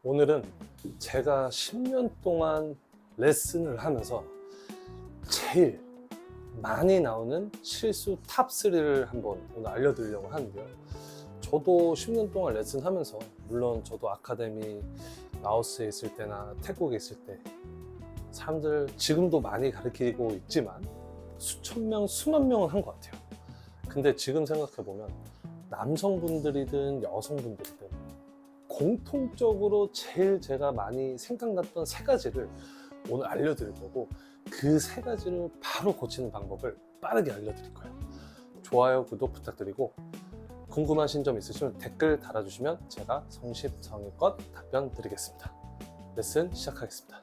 오늘은 제가 10년 동안 레슨을 하면서 제일 많이 나오는 실수 탑3를 한번 오늘 알려드리려고 하는데요. 저도 10년 동안 레슨하면서 물론 저도 아카데미 라오스에 있을 때나 태국에 있을 때 사람들 지금도 많이 가르치고 있지만 수천 명, 수만 명은 한 것 같아요. 근데 지금 생각해보면 남성분들이든 여성분들이든 공통적으로 제일 제가 많이 생각났던 세 가지를 오늘 알려드릴 거고, 그 세 가지를 바로 고치는 방법을 빠르게 알려드릴 거예요. 좋아요, 구독 부탁드리고 궁금하신 점 있으시면 댓글 달아주시면 제가 성심성의껏 답변 드리겠습니다. 레슨 시작하겠습니다.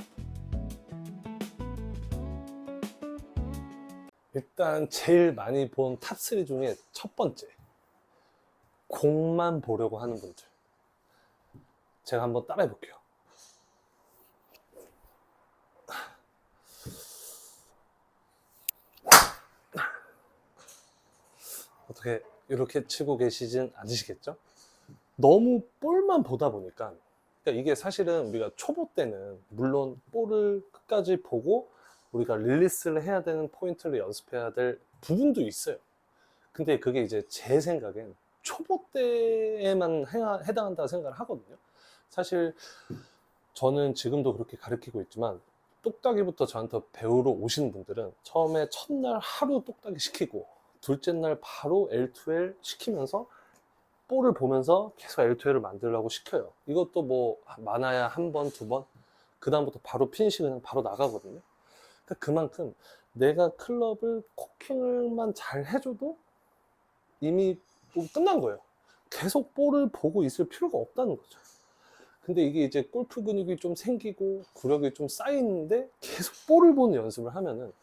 일단 제일 많이 본 탑3 중에 첫 번째, 공만 보려고 하는 분들. 제가 한번 따라해 볼게요. 어떻게 이렇게 치고 계시진 않으시겠죠? 너무 볼만 보다 보니까, 그러니까 이게 사실은 우리가 초보 때는 물론 볼을 끝까지 보고 우리가 릴리스를 해야 되는 포인트를 연습해야 될 부분도 있어요. 근데 그게 이제 제 생각엔 초보 때에만 해당한다고 생각을 하거든요. 사실 저는 지금도 그렇게 가르치고 있지만, 똑딱이부터 저한테 배우러 오시는 분들은 처음에 첫날 하루 똑딱이 시키고 둘째 날 바로 L2L 시키면서 볼을 보면서 계속 L2L을 만들려고 시켜요. 이것도 뭐 많아야 한 번, 두 번, 그 다음부터 바로 피니시 그냥 바로 나가거든요. 그러니까 그만큼 내가 클럽을 코킹을만 잘 해줘도 이미 뭐 끝난 거예요. 계속 볼을 보고 있을 필요가 없다는 거죠. 근데 이게 이제 골프 근육이 좀 생기고 구력이 좀 쌓이는데 계속 볼을 보는 연습을 하면은,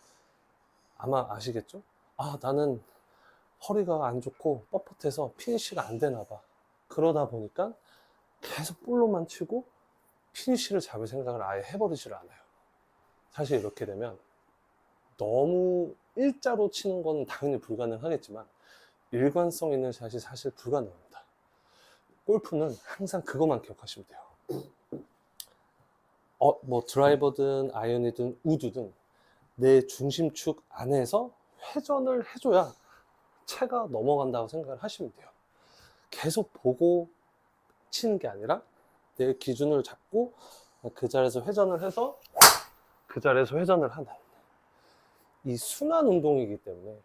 아마 아시겠죠? 아, 나는 허리가 안 좋고 뻣뻣해서 피니시가 안 되나 봐. 그러다 보니까 계속 볼로만 치고 피니시를 잡을 생각을 아예 해버리질 않아요. 사실 이렇게 되면 너무 일자로 치는 건 당연히 불가능하겠지만 일관성 있는 샷이 사실 불가능합니다. 골프는 항상 그것만 기억하시면 돼요. 뭐 드라이버든 아이언이든 우드든 내 중심축 안에서 회전을 해줘야 채가 넘어간다고 생각을 하시면 돼요. 계속 보고 치는 게 아니라 내 기준을 잡고 그 자리에서 회전을 해서 그 자리에서 회전을 하는, 이 순환 운동이기 때문에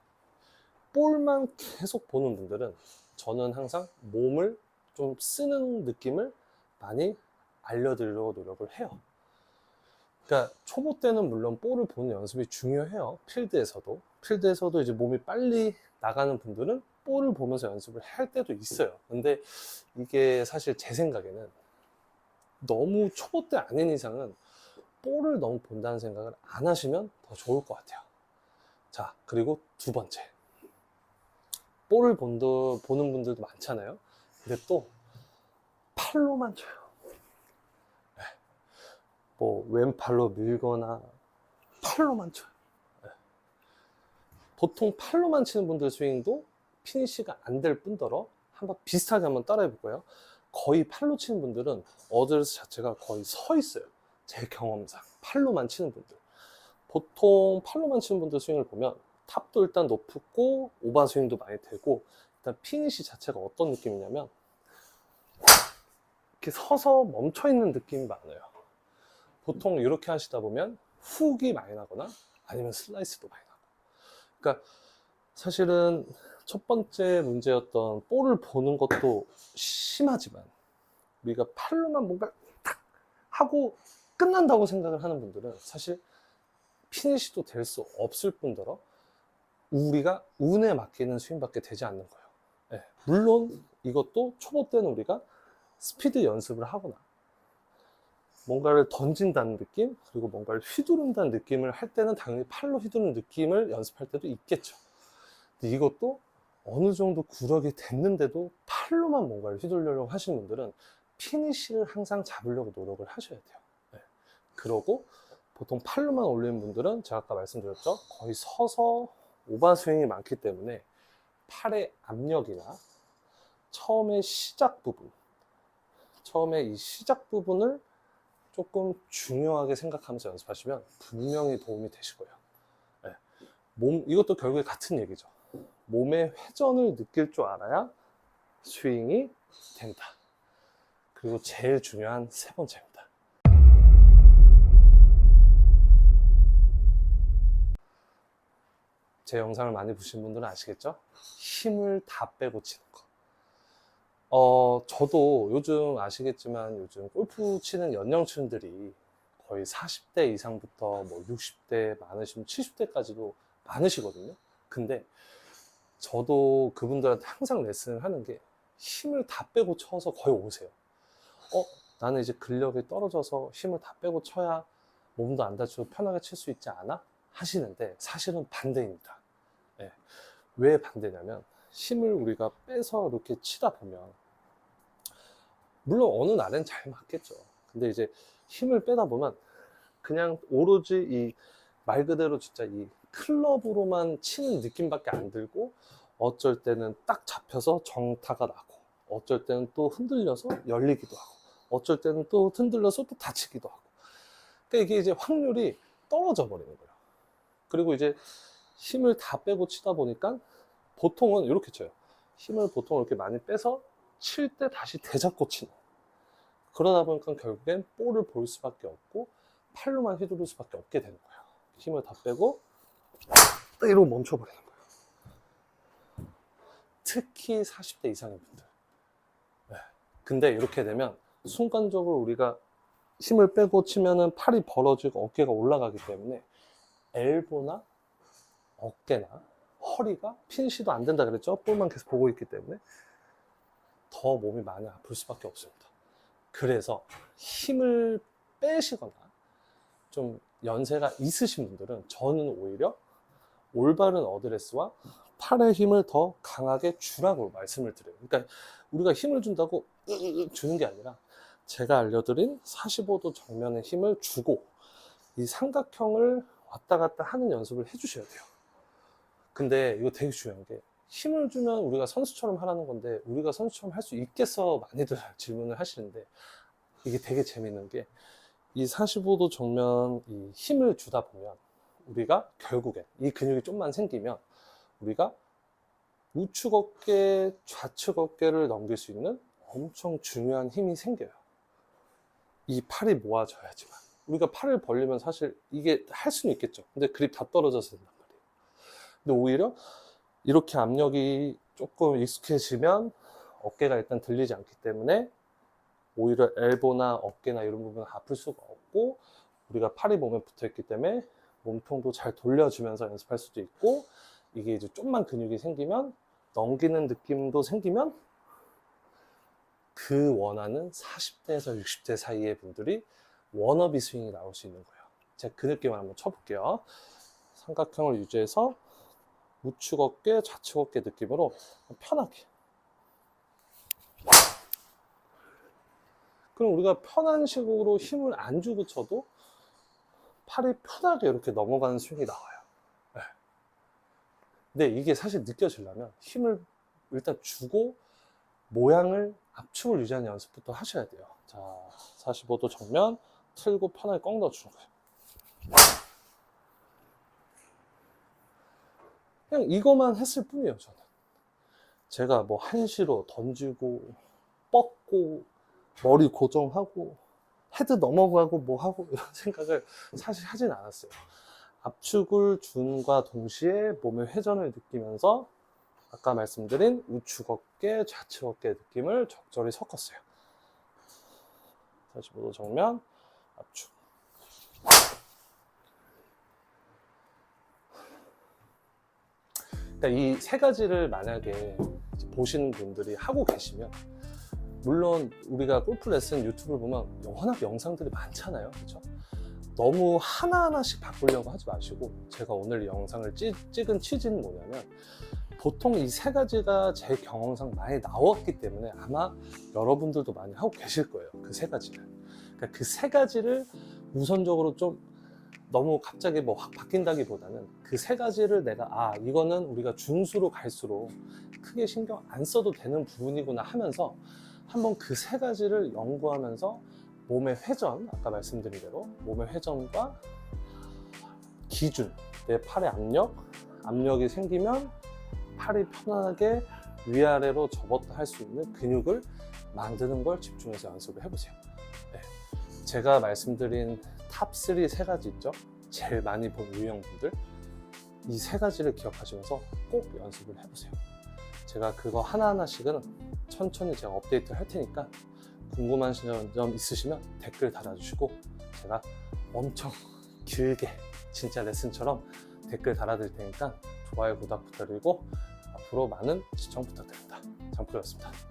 볼만 계속 보는 분들은 저는 항상 몸을 좀 쓰는 느낌을 많이 알려드리려고 노력을 해요. 그러니까 초보 때는 물론 볼을 보는 연습이 중요해요. 필드에서도 이제 몸이 빨리 나가는 분들은 볼을 보면서 연습을 할 때도 있어요. 근데 이게 사실 제 생각에는 너무 초보 때 아닌 이상은 볼을 너무 본다는 생각을 안 하시면 더 좋을 것 같아요. 자, 그리고 두 번째, 볼을 보는 분들도 많잖아요. 근데 또 팔로만 쳐요. 뭐 왼팔로 밀거나 팔로만 쳐요. 보통 팔로만 치는 분들 스윙도 피니시가 안 될 뿐더러 한번 비슷하게 한번 따라해 볼까요? 거의 팔로 치는 분들은 어드레스 자체가 거의 서 있어요. 제 경험상 팔로만 치는 분들, 보통 팔로만 치는 분들 스윙을 보면 탑도 일단 높고 오버 스윙도 많이 되고, 일단 피니시 자체가 어떤 느낌이냐면 이렇게 서서 멈춰 있는 느낌이 많아요. 보통 이렇게 하시다 보면 훅이 많이 나거나 아니면 슬라이스도 많이 나고. 그러니까 사실은 첫 번째 문제였던 볼을 보는 것도 심하지만, 우리가 팔로만 뭔가 탁 하고 끝난다고 생각을 하는 분들은 사실 피니시도 될 수 없을 뿐더러 우리가 운에 맡기는 스윙밖에 되지 않는 거예요. 네. 물론 이것도 초보 때는 우리가 스피드 연습을 하거나 뭔가를 던진다는 느낌, 그리고 뭔가를 휘두른다는 느낌을 할 때는 당연히 팔로 휘두르는 느낌을 연습할 때도 있겠죠. 근데 이것도 어느 정도 구력이 됐는데도 팔로만 뭔가를 휘두르려고 하시는 분들은 피니시를 항상 잡으려고 노력을 하셔야 돼요. 네. 그러고 보통 팔로만 올리는 분들은 제가 아까 말씀드렸죠, 거의 서서 오버스윙이 많기 때문에 팔의 압력이나 처음에 시작 부분, 처음에 이 시작 부분을 조금 중요하게 생각하면서 연습하시면 분명히 도움이 되실 거예요. 네. 이것도 결국에 같은 얘기죠. 몸의 회전을 느낄 줄 알아야 스윙이 된다. 그리고 제일 중요한 세 번째입니다. 제 영상을 많이 보신 분들은 아시겠죠? 힘을 다 빼고 치는 거. 저도 요즘 아시겠지만 요즘 골프 치는 연령층들이 거의 40대 이상부터 뭐 60대 많으시면 70대까지도 많으시거든요. 근데 저도 그분들한테 항상 레슨을 하는 게 힘을 다 빼고 쳐서 거의 오세요. 나는 이제 근력이 떨어져서 힘을 다 빼고 쳐야 몸도 안 다치고 편하게 칠 수 있지 않아? 하시는데 사실은 반대입니다. 네. 왜 반대냐면 힘을 우리가 빼서 이렇게 치다 보면 물론 어느 날엔 잘 맞겠죠. 근데 이제 힘을 빼다 보면 그냥 오로지 이 말 그대로 진짜 이 클럽으로만 치는 느낌밖에 안 들고 어쩔 때는 딱 잡혀서 정타가 나고 어쩔 때는 또 흔들려서 열리기도 하고 어쩔 때는 또 흔들려서 또 다치기도 하고 그러니까 이게 이제 확률이 떨어져 버리는 거예요. 그리고 이제 힘을 다 빼고 치다 보니까 보통은 이렇게 쳐요. 힘을 보통 이렇게 많이 빼서 칠 때 다시 되잡고 치는. 그러다 보니까 결국엔 볼을 볼 수밖에 없고 팔로만 휘두를 수밖에 없게 되는 거예요. 힘을 다 빼고 딱 이러고 멈춰버리는 거예요. 특히 40대 이상의 분들. 네. 근데 이렇게 되면 순간적으로 우리가 힘을 빼고 치면은 팔이 벌어지고 어깨가 올라가기 때문에 엘보나 어깨나 허리가 핀시도 안 된다 그랬죠? 볼만 계속 보고 있기 때문에 더 몸이 많이 아플 수밖에 없습니다. 그래서 힘을 빼시거나 좀 연세가 있으신 분들은 저는 오히려 올바른 어드레스와 팔의 힘을 더 강하게 주라고 말씀을 드려요. 그러니까 우리가 힘을 준다고 주는 게 아니라 제가 알려드린 45도 정면의 힘을 주고 이 삼각형을 왔다 갔다 하는 연습을 해주셔야 돼요. 근데 이거 되게 중요한 게 힘을 주면 우리가 선수처럼 하라는 건데 우리가 선수처럼 할 수 있겠어 많이들 질문을 하시는데 이게 되게 재밌는 게 이 45도 정면 이 힘을 주다 보면 우리가 결국에 이 근육이 좀만 생기면 우리가 우측 어깨, 좌측 어깨를 넘길 수 있는 엄청 중요한 힘이 생겨요. 이 팔이 모아져야지만 우리가 팔을 벌리면 사실 이게 할 수는 있겠죠. 근데 그립 다 떨어져서 된단 말이에요. 근데 오히려 이렇게 압력이 조금 익숙해지면 어깨가 일단 들리지 않기 때문에 오히려 엘보나 어깨나 이런 부분은 아플 수가 없고 우리가 팔이 몸에 붙어 있기 때문에 몸통도 잘 돌려주면서 연습할 수도 있고 이게 이제 좀만 근육이 생기면 넘기는 느낌도 생기면 그 원하는 40대에서 60대 사이의 분들이 워너비 스윙이 나올 수 있는 거예요. 제가 그 느낌을 한번 쳐볼게요. 삼각형을 유지해서 우측 어깨, 좌측 어깨 느낌으로 편하게. 그럼 우리가 편한 식으로 힘을 안 주고 쳐도 팔이 편하게 이렇게 넘어가는 스윙이 나와요. 네. 근데 이게 사실 느껴지려면 힘을 일단 주고 모양을 압축을 유지하는 연습부터 하셔야 돼요. 자, 45도 정면 틀고 편하게 꺾 넣어주는 거예요. 그냥 이것만 했을 뿐이에요, 저는. 제가 뭐 한시로 던지고 뻗고 머리 고정하고 헤드 넘어가고 뭐 하고 이런 생각을 사실 하진 않았어요. 압축을 준과 동시에 몸의 회전을 느끼면서 아까 말씀드린 우측 어깨, 좌측 어깨 느낌을 적절히 섞었어요. 45도 정면, 압축. 그러니까 이 세 가지를 만약에 보시는 분들이 하고 계시면 물론 우리가 골프 레슨 유튜브를 보면 워낙 영상들이 많잖아요. 그렇죠? 너무 하나하나씩 바꾸려고 하지 마시고 제가 오늘 이 영상을 찍은 취지는 뭐냐면 보통 이 세 가지가 제 경험상 많이 나왔기 때문에 아마 여러분들도 많이 하고 계실 거예요. 그 세 가지를. 그러니까 그 세 가지를 우선적으로 좀 너무 갑자기 뭐 확 바뀐다기보다는 그 세 가지를 내가 이거는 우리가 중수로 갈수록 크게 신경 안 써도 되는 부분이구나 하면서 한번 그 세 가지를 연구하면서 몸의 회전, 아까 말씀드린 대로 몸의 회전과 기준, 내 팔의 압력이 생기면 팔이 편하게 위아래로 접었다 할 수 있는 근육을 만드는 걸 집중해서 연습을 해보세요. 네. 제가 말씀드린 탑3 세 가지 있죠? 제일 많이 본 유형분들, 이 세 가지를 기억하시면서 꼭 연습을 해보세요. 제가 그거 하나하나씩은 천천히 제가 업데이트 할 테니까 궁금한 점 있으시면 댓글 달아주시고 제가 엄청 길게 진짜 레슨처럼 댓글 달아드릴 테니까 좋아요, 구독 부탁드리고 앞으로 많은 시청 부탁드립니다. 장프로였습니다.